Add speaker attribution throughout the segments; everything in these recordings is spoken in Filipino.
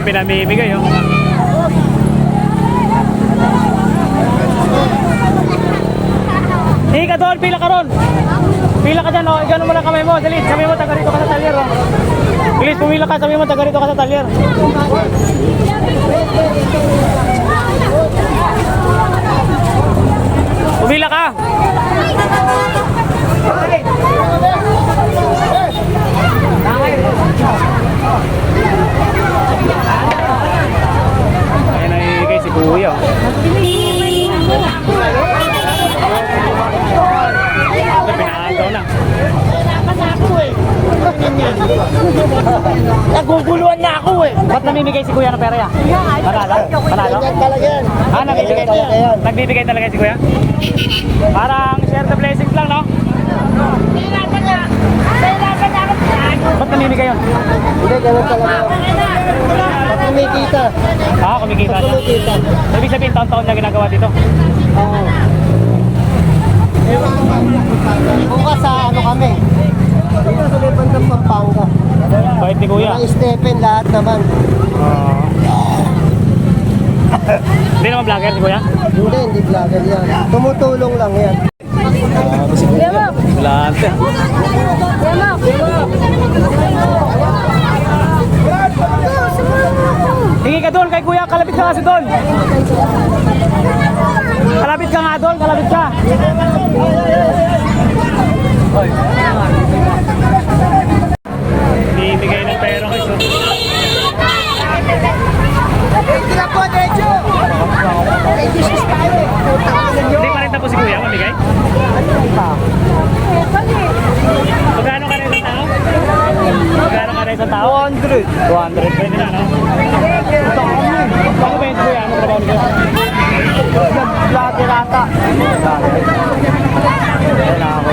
Speaker 1: pinamimigay, oh. Hindi ka doon, pila ka ron. Pila ka dyan, oh. Igano mo lang kamay mo. Dali, sabi mo, taga rito ka sa talyer, oh. Please, pumila ka, sabi mo, taga rito ka sa talyer. Pumila ka. Ayan ay guys, si Kuya. Pinahagaw na.
Speaker 2: Naguguluhan na ako eh.
Speaker 1: Ba't namimigay si Kuya ng pera yan? Panalo? Panalo?
Speaker 2: Talaga yan.
Speaker 1: Ah, nagbibigay talaga. Nagbibigay talaga si Kuya? Parang share the blessings lang, no? Ba't namimigay yun?
Speaker 2: Hindi, ganun talaga. Pag kumikita.
Speaker 1: Ah, kumikita siya.
Speaker 2: Kumikita.
Speaker 1: Ibig sabihin, taon-taon na ginagawa dito?
Speaker 2: Oo. Bukas sa ano kami. Dito sa may bandang Pampanga.
Speaker 1: Bait ni Kuya.
Speaker 2: Mga Stephen lahat naman.
Speaker 1: Hindi naman vlogger si Kuya?
Speaker 2: Hindi vlogger yan. Tumutulong lang yan.
Speaker 1: Galante. Hingi ka doon kay Kuya, kalapit ka kasi doon. Kalapit ka nga doon, kalapit ka. Bibigay ng pera kay Sir. Hindi pa rin tapos si Kuya, mamigay? Magkano ka na isang tao? Magkano ka na isang tao? 200. 200, pwede na, no? Ano ba yun si Kuya? Ano trabaho ni Kuya?
Speaker 2: Lahat-lata.
Speaker 1: Wala ako.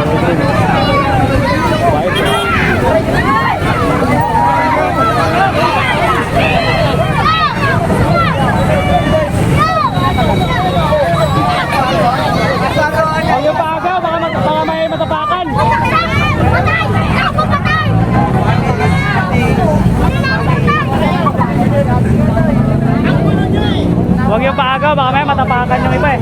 Speaker 1: Ayaw pa aga, baka may matapakan. Huwag yung paaga, baka may matapakan yung iba eh.